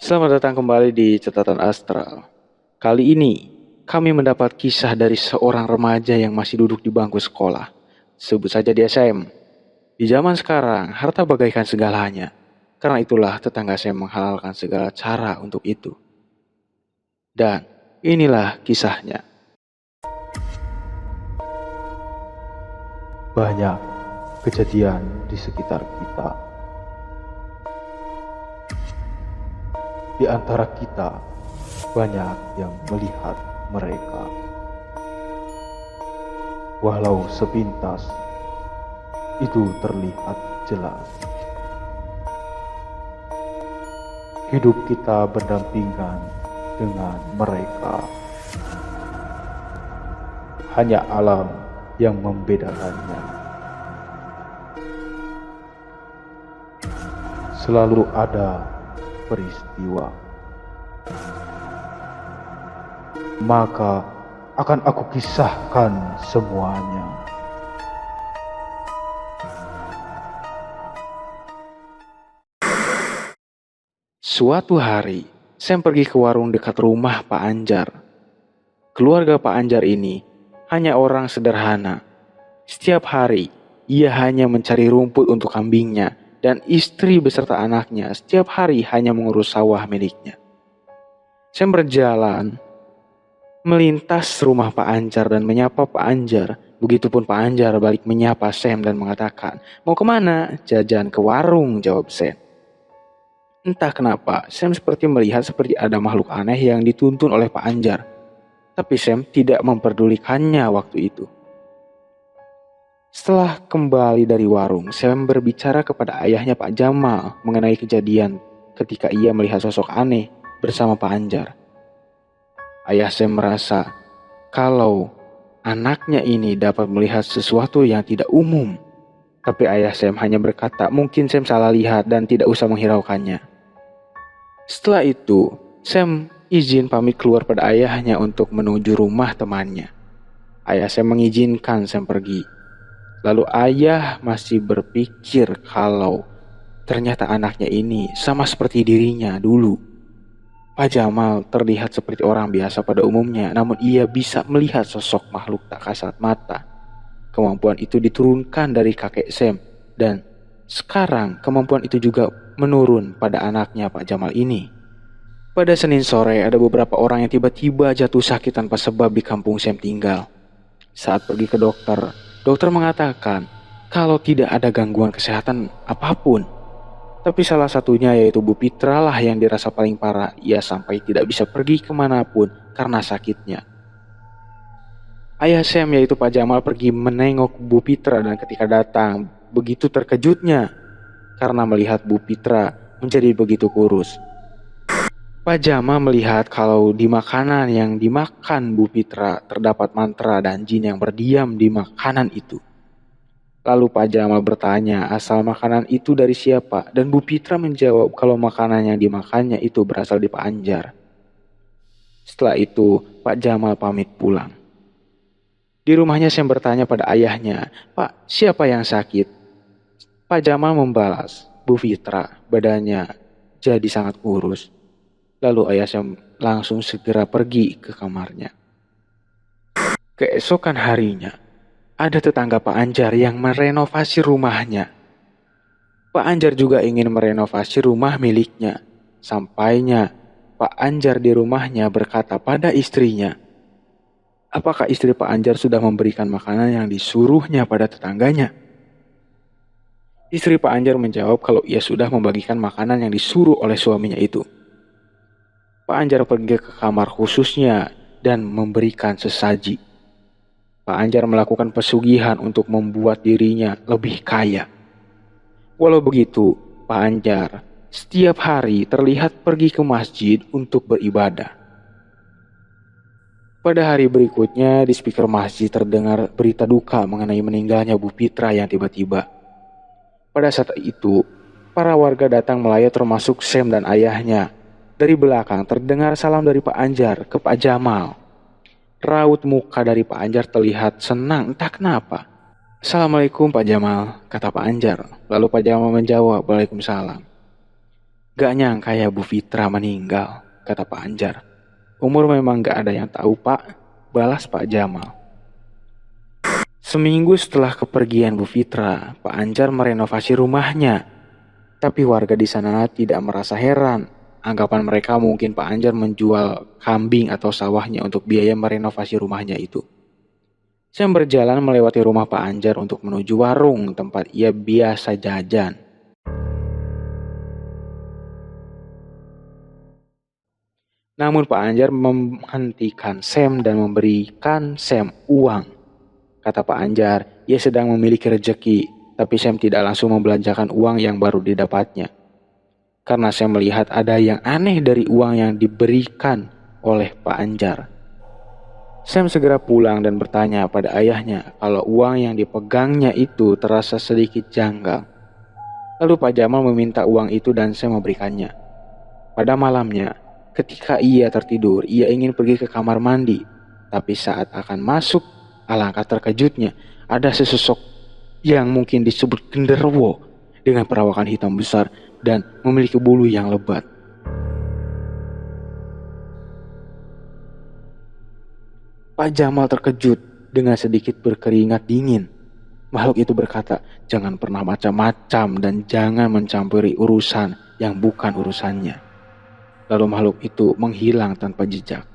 Selamat datang kembali di Catatan Astral. Kali ini, kami mendapat kisah dari seorang remaja yang masih duduk di bangku sekolah. Sebut saja dia Sam. Di zaman sekarang, harta bagaikan segalanya. Karena itulah tetangga Sam menghalalkan segala cara untuk itu. Dan inilah kisahnya. Banyak kejadian di sekitar kita. Di antara kita, banyak yang melihat mereka. Walau sepintas, itu terlihat jelas. Hidup kita berdampingan dengan mereka. Hanya alam yang membedakannya. Selalu ada peristiwa, maka akan aku kisahkan semuanya. Suatu hari, Sam pergi ke warung dekat rumah Pak Anjar. Keluarga Pak Anjar ini hanya orang sederhana. Setiap hari, ia hanya mencari rumput untuk kambingnya, dan istri beserta anaknya setiap hari hanya mengurus sawah miliknya. Sam berjalan, melintas rumah Pak Anjar dan menyapa Pak Anjar. Begitupun Pak Anjar balik menyapa Sam dan mengatakan, "Mau kemana?" "Jajan ke warung," jawab Sam. Entah kenapa, Sam seperti melihat seperti ada makhluk aneh yang dituntun oleh Pak Anjar. Tapi Sam tidak memperdulikannya waktu itu. Setelah kembali dari warung, Sam berbicara kepada ayahnya Pak Jamal mengenai kejadian ketika ia melihat sosok aneh bersama Pak Anjar. Ayah Sam merasa kalau anaknya ini dapat melihat sesuatu yang tidak umum. Tapi ayah Sam hanya berkata mungkin Sam salah lihat dan tidak usah menghiraukannya. Setelah itu, Sam izin pamit keluar pada ayahnya untuk menuju rumah temannya. Ayah Sam mengizinkan Sam pergi. Lalu ayah masih berpikir kalau ternyata anaknya ini sama seperti dirinya dulu. Pak Jamal terlihat seperti orang biasa pada umumnya, namun ia bisa melihat sosok makhluk tak kasat mata. Kemampuan itu diturunkan dari kakek Sam, dan sekarang kemampuan itu juga menurun pada anaknya Pak Jamal ini. Pada Senin sore ada beberapa orang yang tiba-tiba jatuh sakit tanpa sebab di kampung Sam tinggal. Saat pergi ke dokter mengatakan kalau tidak ada gangguan kesehatan apapun. Tapi salah satunya yaitu Bu Pitra lah yang dirasa paling parah. Ia sampai tidak bisa pergi kemanapun karena sakitnya. Ayah Sam yaitu Pak Jamal pergi menengok Bu Pitra dan ketika datang begitu terkejutnya karena melihat Bu Pitra menjadi begitu kurus. Pak Jamal melihat kalau di makanan yang dimakan Bu Pitra terdapat mantra dan jin yang berdiam di makanan itu. Lalu Pak Jamal bertanya asal makanan itu dari siapa dan Bu Pitra menjawab kalau makanan yang dimakannya itu berasal di Pak Anjar. Setelah itu Pak Jamal pamit pulang. Di rumahnya Sam bertanya pada ayahnya, "Pak, siapa yang sakit?" Pak Jamal membalas, "Bu Pitra, badannya jadi sangat kurus." Lalu ayah Sam langsung segera pergi ke kamarnya. Keesokan harinya, ada tetangga Pak Anjar yang merenovasi rumahnya. Pak Anjar juga ingin merenovasi rumah miliknya. Sampainya, Pak Anjar di rumahnya berkata pada istrinya, apakah istri Pak Anjar sudah memberikan makanan yang disuruhnya pada tetangganya? Istri Pak Anjar menjawab kalau ia sudah membagikan makanan yang disuruh oleh suaminya itu. Pak Anjar pergi ke kamar khususnya dan memberikan sesaji. Pak Anjar melakukan pesugihan untuk membuat dirinya lebih kaya. Walau begitu, Pak Anjar setiap hari terlihat pergi ke masjid untuk beribadah. Pada hari berikutnya, di speaker masjid terdengar berita duka mengenai meninggalnya Bu Pitra yang tiba-tiba. Pada saat itu, para warga datang melayat termasuk Sam dan ayahnya. Dari belakang terdengar salam dari Pak Anjar ke Pak Jamal. Raut muka dari Pak Anjar terlihat senang entah kenapa. "Assalamualaikum Pak Jamal," kata Pak Anjar. Lalu Pak Jamal menjawab, "Waalaikumsalam." Gak nyangka ya Bu Fitra meninggal, kata Pak Anjar. Umur memang gak ada yang tahu Pak, balas Pak Jamal. Seminggu setelah kepergian Bu Fitra, Pak Anjar merenovasi rumahnya. Tapi warga di sana tidak merasa heran. Anggapan mereka mungkin Pak Anjar menjual kambing atau sawahnya untuk biaya merenovasi rumahnya itu. Saya berjalan melewati rumah Pak Anjar untuk menuju warung tempat ia biasa jajan. Namun Pak Anjar menghentikan Sam dan memberikan Sam uang. Kata Pak Anjar, ia sedang memiliki rejeki, tapi Sam tidak langsung membelanjakan uang yang baru didapatnya. Karena Sam melihat ada yang aneh dari uang yang diberikan oleh Pak Anjar. Sam segera pulang dan bertanya pada ayahnya kalau uang yang dipegangnya itu terasa sedikit janggal. Lalu Pak Jamal meminta uang itu dan Sam memberikannya. Pada malamnya, ketika ia tertidur, ia ingin pergi ke kamar mandi. Tapi saat akan masuk, alangkah terkejutnya, ada sesosok yang mungkin disebut genderuwo dengan perawakan hitam besar dan memiliki bulu yang lebat. Pak Jamal terkejut dengan sedikit berkeringat dingin. Makhluk itu berkata, jangan pernah macam-macam dan jangan mencampuri urusan yang bukan urusannya. Lalu makhluk itu menghilang tanpa jejak.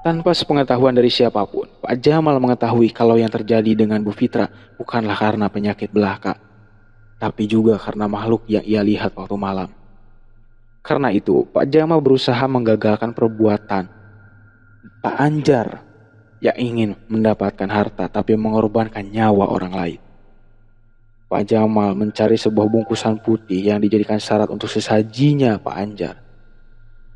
Tanpa sepengetahuan dari siapapun, Pak Jamal mengetahui kalau yang terjadi dengan Bu Fitra bukanlah karena penyakit belaka, tapi juga karena makhluk yang ia lihat waktu malam. Karena itu, Pak Jamal berusaha menggagalkan perbuatan Pak Anjar yang ingin mendapatkan harta tapi mengorbankan nyawa orang lain. Pak Jamal mencari sebuah bungkusan putih yang dijadikan syarat untuk sesajinya Pak Anjar.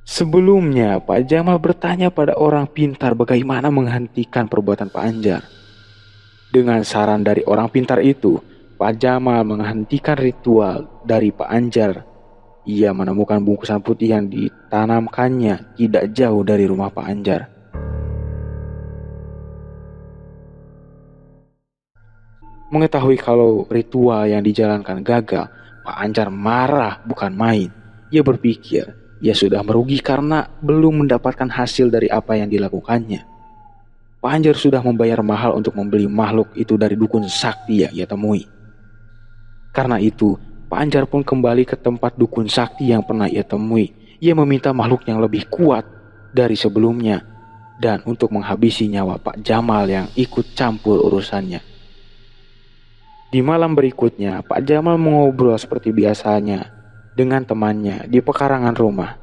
Sebelumnya, Pak Jamal bertanya pada orang pintar bagaimana menghentikan perbuatan Pak Anjar. Dengan saran dari orang pintar itu, Pak Jamal menghentikan ritual dari Pak Anjar. Ia menemukan bungkusan putih yang ditanamkannya tidak jauh dari rumah Pak Anjar. Mengetahui kalau ritual yang dijalankan gagal, Pak Anjar marah bukan main. Ia berpikir, ia sudah merugi karena belum mendapatkan hasil dari apa yang dilakukannya. Pak Anjar sudah membayar mahal untuk membeli makhluk itu dari dukun sakti yang ia temui. Karena itu, Pak Anjar pun kembali ke tempat dukun sakti yang pernah ia temui. Ia meminta makhluk yang lebih kuat dari sebelumnya dan untuk menghabisi nyawa Pak Jamal yang ikut campur urusannya. Di malam berikutnya, Pak Jamal mengobrol seperti biasanya dengan temannya di pekarangan rumah.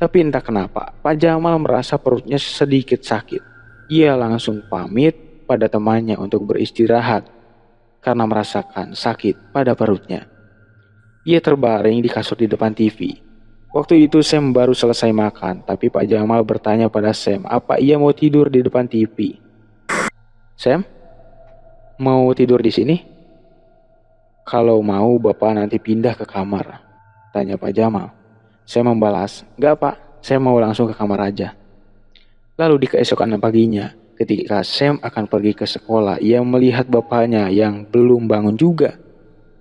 Tapi entah kenapa, Pak Jamal merasa perutnya sedikit sakit. Ia langsung pamit pada temannya untuk beristirahat karena merasakan sakit pada perutnya. Ia terbaring di kasur di depan TV. Waktu itu Sam baru selesai makan, tapi Pak Jamal bertanya pada Sam apa ia mau tidur di depan TV. Sam, mau tidur di sini? Kalau mau Bapak nanti pindah ke kamar, tanya Pak Jamal. Saya membalas, enggak Pak, saya mau langsung ke kamar aja. Lalu di keesokan paginya, ketika Sam akan pergi ke sekolah, ia melihat bapaknya yang belum bangun juga.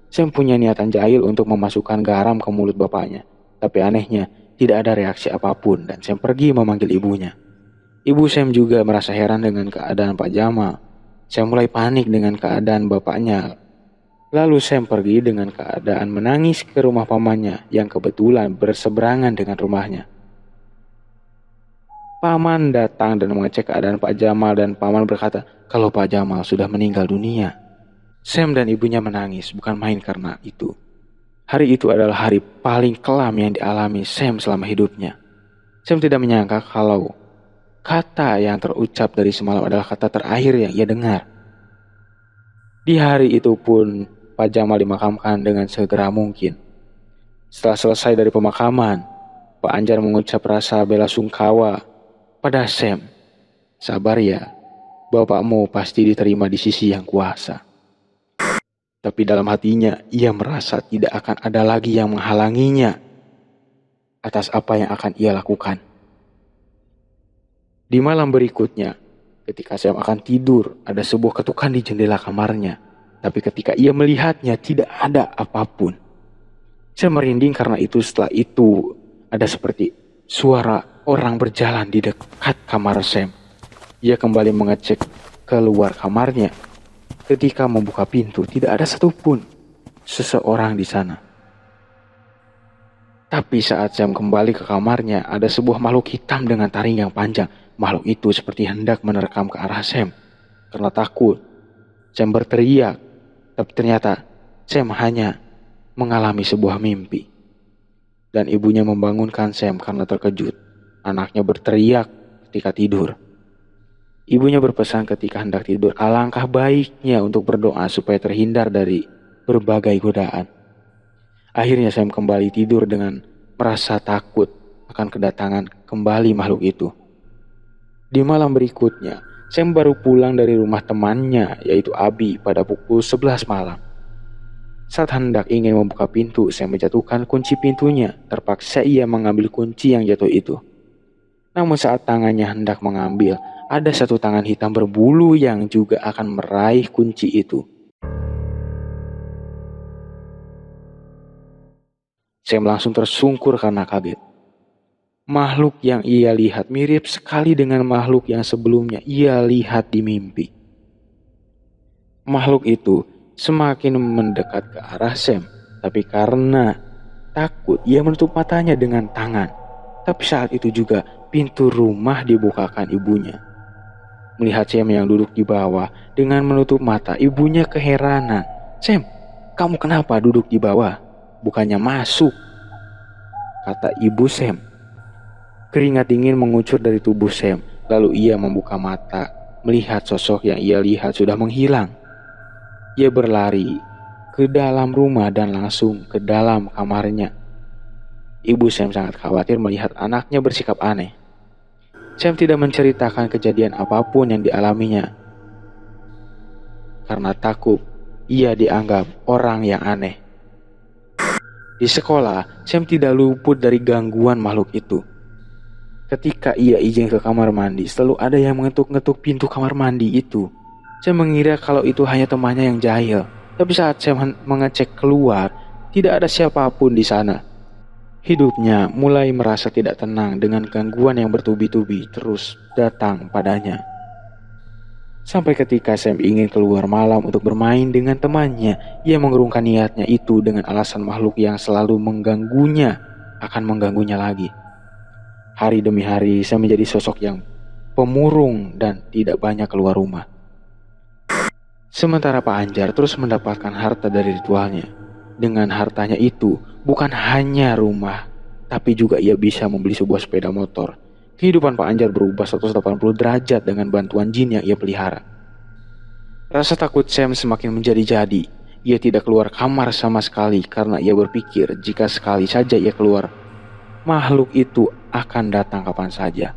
Sam punya niatan jahil untuk memasukkan garam ke mulut bapaknya. Tapi anehnya, tidak ada reaksi apapun dan Sam pergi memanggil ibunya. Ibu Sam juga merasa heran dengan keadaan Pak Jamal. Sam mulai panik dengan keadaan bapaknya. Lalu Sam pergi dengan keadaan menangis ke rumah pamannya yang kebetulan berseberangan dengan rumahnya. Paman datang dan mengecek keadaan Pak Jamal dan paman berkata kalau Pak Jamal sudah meninggal dunia. Sam dan ibunya menangis bukan main karena itu. Hari itu adalah hari paling kelam yang dialami Sam selama hidupnya. Sam tidak menyangka kalau kata yang terucap dari semalam adalah kata terakhir yang ia dengar. Di hari itu pun Pak Jamal dimakamkan dengan segera mungkin. Setelah selesai dari pemakaman, Pak Anjar mengucap rasa bela sungkawa pada Sam. Sabar ya, bapakmu pasti diterima di sisi yang kuasa. Tapi dalam hatinya, ia merasa tidak akan ada lagi yang menghalanginya atas apa yang akan ia lakukan. Di malam berikutnya, ketika Sam akan tidur, ada sebuah ketukan di jendela kamarnya. Tapi ketika ia melihatnya, tidak ada apapun. Saya merinding karena setelah itu ada seperti suara orang berjalan di dekat kamar Sam. Ia kembali mengecek keluar kamarnya. Ketika membuka pintu, tidak ada satupun seseorang di sana. Tapi saat Sam kembali ke kamarnya, ada sebuah makhluk hitam dengan taring yang panjang. Makhluk itu seperti hendak menerkam ke arah Sam. Karena takut, Sam berteriak. Tapi ternyata Sam hanya mengalami sebuah mimpi. Dan ibunya membangunkan Sam karena terkejut. Anaknya berteriak ketika tidur. Ibunya berpesan ketika hendak tidur, alangkah baiknya untuk berdoa supaya terhindar dari berbagai godaan. Akhirnya Sam kembali tidur dengan merasa takut akan kedatangan kembali makhluk itu. Di malam berikutnya, Sam baru pulang dari rumah temannya, yaitu Abi, pada pukul 11 malam. Saat hendak ingin membuka pintu, Sam menjatuhkan kunci pintunya. Terpaksa ia mengambil kunci yang jatuh itu. Namun saat tangannya hendak mengambil, ada satu tangan hitam berbulu yang juga akan meraih kunci itu. Sam langsung tersungkur karena kaget. Makhluk yang ia lihat mirip sekali dengan makhluk yang sebelumnya ia lihat di mimpi. Makhluk itu semakin mendekat ke arah Sam, tapi karena takut ia menutup matanya dengan tangan. Tapi saat itu juga pintu rumah dibukakan ibunya. Melihat Sam yang duduk di bawah dengan menutup mata, ibunya keheranan. "Sam, kamu kenapa duduk di bawah? Bukannya masuk," kata ibu Sam. Keringat dingin mengucur dari tubuh Sam, lalu ia membuka mata, melihat sosok yang ia lihat sudah menghilang. Ia berlari ke dalam rumah dan langsung ke dalam kamarnya. Ibu Sam sangat khawatir melihat anaknya bersikap aneh. Sam tidak menceritakan kejadian apapun yang dialaminya. Karena takut, ia dianggap orang yang aneh. Di sekolah, Sam tidak luput dari gangguan makhluk itu. Ketika ia izin ke kamar mandi, selalu ada yang mengetuk-ngetuk pintu kamar mandi itu. Sam mengira kalau itu hanya temannya yang jahil. Tapi saat Sam mengecek keluar, tidak ada siapapun di sana. Hidupnya mulai merasa tidak tenang dengan gangguan yang bertubi-tubi terus datang padanya. Sampai ketika Sam ingin keluar malam untuk bermain dengan temannya, ia mengurungkan niatnya itu dengan alasan makhluk yang selalu mengganggunya akan mengganggunya lagi. Hari demi hari, Sam menjadi sosok yang pemurung dan tidak banyak keluar rumah. Sementara Pak Anjar terus mendapatkan harta dari ritualnya. Dengan hartanya itu, bukan hanya rumah, tapi juga ia bisa membeli sebuah sepeda motor. Kehidupan Pak Anjar berubah 180 derajat dengan bantuan jin yang ia pelihara. Rasa takut Sam semakin menjadi-jadi. Ia tidak keluar kamar sama sekali karena ia berpikir jika sekali saja ia keluar, makhluk itu akan datang kapan saja.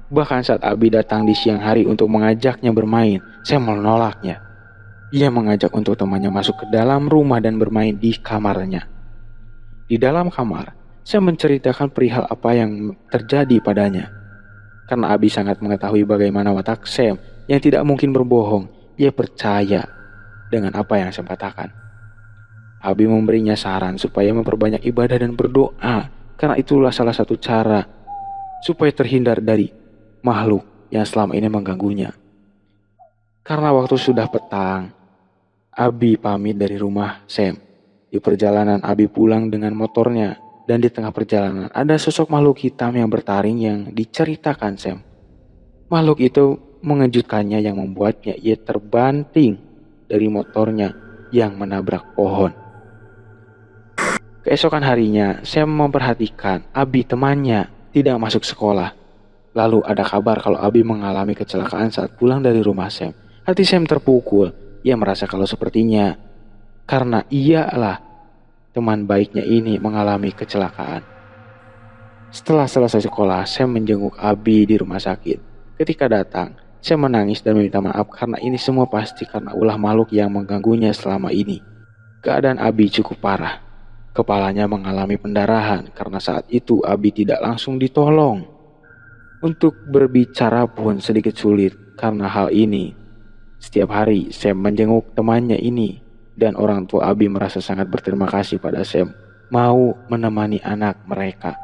Bahkan saat Abi datang di siang hari untuk mengajaknya bermain, Sam menolaknya. Ia mengajak untuk temannya masuk ke dalam rumah dan bermain di kamarnya. Di dalam kamar, Sam menceritakan perihal apa yang terjadi padanya. Karena Abi sangat mengetahui bagaimana watak Sam yang tidak mungkin berbohong, ia percaya dengan apa yang Sam katakan. Abi memberinya saran supaya memperbanyak ibadah dan berdoa, karena itulah salah satu cara supaya terhindar dari makhluk yang selama ini mengganggunya. Karena waktu sudah petang, Abi pamit dari rumah Sam. Di perjalanan Abi pulang dengan motornya, dan di tengah perjalanan ada sosok makhluk hitam yang bertaring yang diceritakan Sam. Makhluk itu mengejutkannya yang membuatnya ia terbanting dari motornya yang menabrak pohon. Keesokan harinya, Sam memperhatikan Abi temannya tidak masuk sekolah. Lalu ada kabar kalau Abi mengalami kecelakaan saat pulang dari rumah Sam. Hati Sam terpukul. Ia merasa kalau sepertinya karena ialah teman baiknya ini mengalami kecelakaan. Setelah selesai sekolah, Sam menjenguk Abi di rumah sakit. Ketika datang, Sam menangis dan meminta maaf karena ini semua pasti karena ulah makhluk yang mengganggunya selama ini. Keadaan Abi cukup parah. Kepalanya mengalami pendarahan karena saat itu Abi tidak langsung ditolong. Untuk berbicara pun sedikit sulit karena hal ini. Setiap hari Sam menjenguk temannya ini dan orang tua Abi merasa sangat berterima kasih pada Sam mau menemani anak mereka.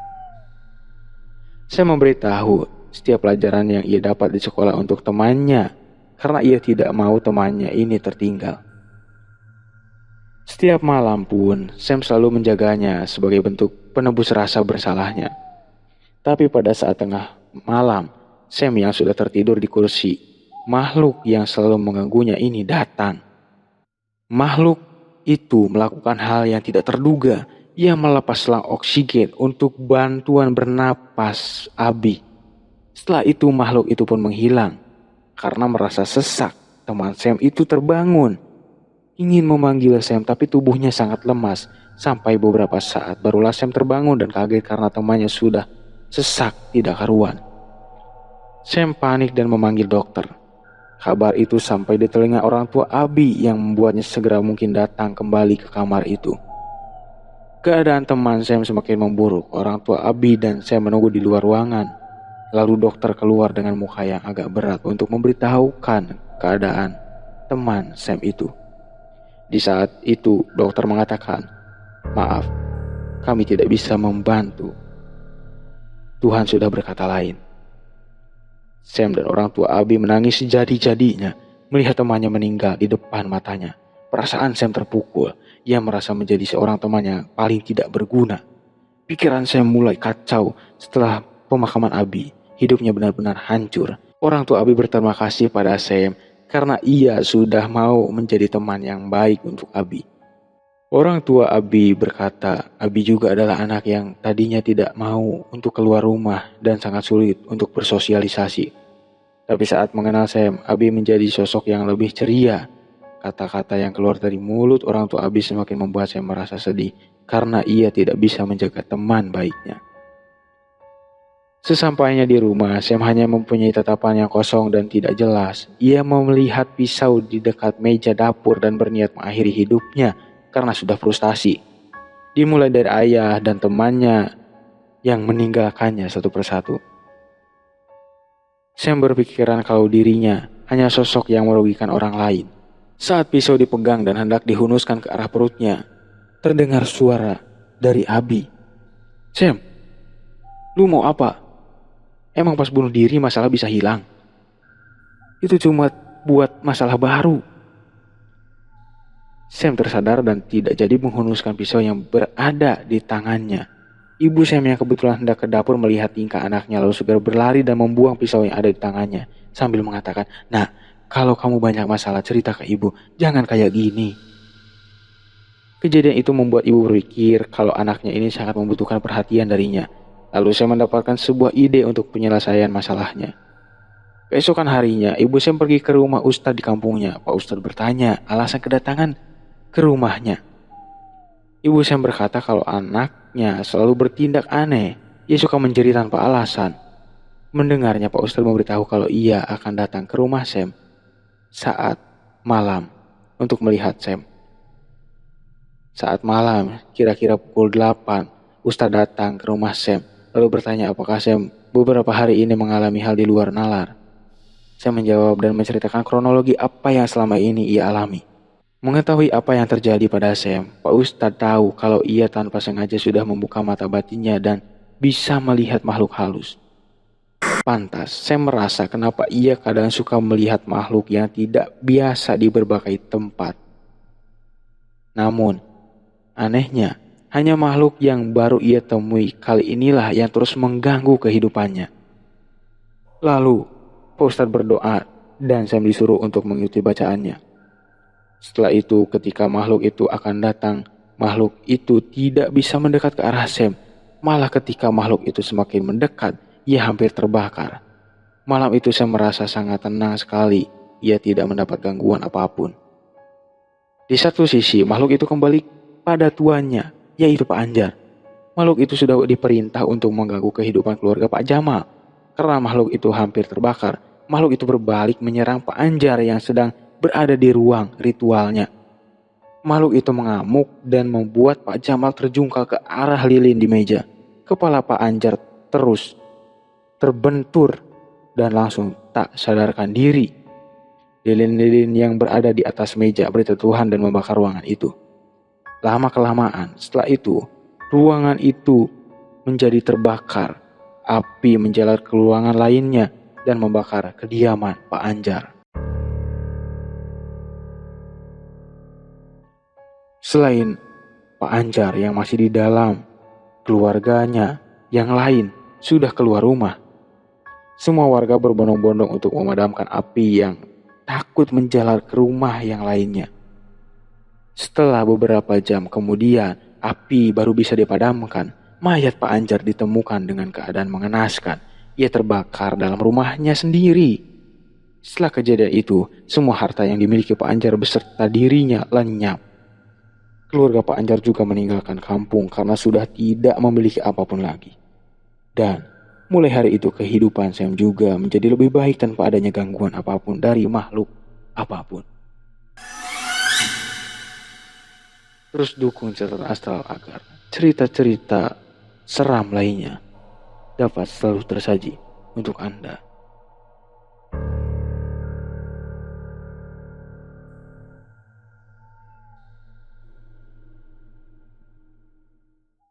Sam memberitahu setiap pelajaran yang ia dapat di sekolah untuk temannya karena ia tidak mau temannya ini tertinggal. Setiap malam pun Sam selalu menjaganya sebagai bentuk penebus rasa bersalahnya. Tapi pada saat tengah malam, Sam yang sudah tertidur di kursi, makhluk yang selalu mengganggunya ini datang. Makhluk itu melakukan hal yang tidak terduga. Ia melepas selang oksigen untuk bantuan bernapas Abi. Setelah itu makhluk itu pun menghilang. Karena merasa sesak, teman Sam itu terbangun. Ingin memanggil Sam tapi tubuhnya sangat lemas. Sampai beberapa saat barulah Sam terbangun dan kaget karena temannya sudah sesak tidak karuan. Sam panik dan memanggil dokter. Kabar itu sampai di telinga orang tua Abi yang membuatnya segera mungkin datang kembali ke kamar itu. Keadaan teman Sam semakin memburuk. Orang tua Abi dan Sam menunggu di luar ruangan. Lalu dokter keluar dengan muka yang agak berat untuk memberitahukan keadaan teman Sam itu. Di saat itu dokter mengatakan, "Maaf, kami tidak bisa membantu. Tuhan sudah berkata lain." Sam dan orang tua Abi menangis sejadi-jadinya melihat temannya meninggal di depan matanya. Perasaan Sam terpukul. Ia merasa menjadi seorang temannya paling tidak berguna. Pikiran Sam mulai kacau setelah pemakaman Abi. Hidupnya benar-benar hancur. Orang tua Abi berterima kasih pada Sam karena ia sudah mau menjadi teman yang baik untuk Abi. Orang tua Abi berkata, Abi juga adalah anak yang tadinya tidak mau untuk keluar rumah dan sangat sulit untuk bersosialisasi. Tapi saat mengenal Sam, Abi menjadi sosok yang lebih ceria. Kata-kata yang keluar dari mulut orang tua Abi semakin membuat Sam merasa sedih karena ia tidak bisa menjaga teman baiknya. Sesampainya di rumah, Sam hanya mempunyai tatapan yang kosong dan tidak jelas. Ia melihat pisau di dekat meja dapur dan berniat mengakhiri hidupnya karena sudah frustasi. Dimulai dari ayah dan temannya yang meninggalkannya satu persatu. Sam berpikiran kalau dirinya hanya sosok yang merugikan orang lain. Saat pisau dipegang dan hendak dihunuskan ke arah perutnya, terdengar suara dari Abi. "Sam, lu mau apa? Emang pas bunuh diri masalah bisa hilang? Itu cuma buat masalah baru." Sam tersadar dan tidak jadi menghunuskan pisau yang berada di tangannya. Ibu Sam yang kebetulan hendak ke dapur melihat tingkah anaknya lalu segera berlari dan membuang pisau yang ada di tangannya sambil mengatakan, "Nah, kalau kamu banyak masalah cerita ke ibu, jangan kayak gini." Kejadian itu membuat ibu berpikir kalau anaknya ini sangat membutuhkan perhatian darinya. Lalu Sam mendapatkan sebuah ide untuk penyelesaian masalahnya. Keesokan harinya, ibu Sam pergi ke rumah Ustadz di kampungnya. Pak Ustadz bertanya alasan kedatangan ke rumahnya. Ibu Sam berkata kalau anaknya selalu bertindak aneh. Ia suka menjerit tanpa alasan. Mendengarnya, Pak Ustadz memberitahu kalau ia akan datang ke rumah Sam saat malam untuk melihat Sam. Saat malam, kira-kira pukul 8, Ustadz datang ke rumah Sam lalu bertanya apakah Sam beberapa hari ini mengalami hal di luar nalar. Sam menjawab dan menceritakan kronologi apa yang selama ini ia alami. Mengetahui apa yang terjadi pada Sam, Pak Ustadz tahu kalau ia tanpa sengaja sudah membuka mata batinnya dan bisa melihat makhluk halus. Pantas, Sam merasa kenapa ia kadang suka melihat makhluk yang tidak biasa di berbagai tempat. Namun, anehnya, hanya makhluk yang baru ia temui kali inilah yang terus mengganggu kehidupannya. Lalu, Pak Ustadz berdoa dan Sam disuruh untuk mengikuti bacaannya. Setelah itu, ketika makhluk itu akan datang, makhluk itu tidak bisa mendekat ke arah Sam. Malah ketika makhluk itu semakin mendekat, ia hampir terbakar. Malam itu Sam merasa sangat tenang sekali. Ia tidak mendapat gangguan apapun. Di satu sisi, makhluk itu kembali pada tuannya, yaitu Pak Anjar. Makhluk itu sudah diperintah untuk mengganggu kehidupan keluarga Pak Jamal. Karena makhluk itu hampir terbakar, makhluk itu berbalik menyerang Pak Anjar yang sedang berada di ruang ritualnya. Makhluk itu mengamuk dan membuat Pak Jamal terjungkal ke arah lilin di meja. Kepala Pak Anjar terus terbentur dan langsung tak sadarkan diri. Lilin-lilin yang berada di atas meja berjatuhan dan membakar ruangan itu. Lama-kelamaan setelah itu, ruangan itu menjadi terbakar. Api menjalar ke ruangan lainnya dan membakar kediaman Pak Anjar. Selain Pak Anjar yang masih di dalam, keluarganya yang lain sudah keluar rumah. Semua warga berbondong-bondong untuk memadamkan api yang takut menjalar ke rumah yang lainnya. Setelah beberapa jam kemudian, api baru bisa dipadamkan. Mayat Pak Anjar ditemukan dengan keadaan mengenaskan. Ia terbakar dalam rumahnya sendiri. Setelah kejadian itu, semua harta yang dimiliki Pak Anjar beserta dirinya lenyap. Keluarga Pak Anjar juga meninggalkan kampung karena sudah tidak memiliki apapun lagi. Dan mulai hari itu kehidupan Sam juga menjadi lebih baik tanpa adanya gangguan apapun dari makhluk apapun. Terus dukung Cerita Astral agar cerita-cerita seram lainnya dapat selalu tersaji untuk Anda.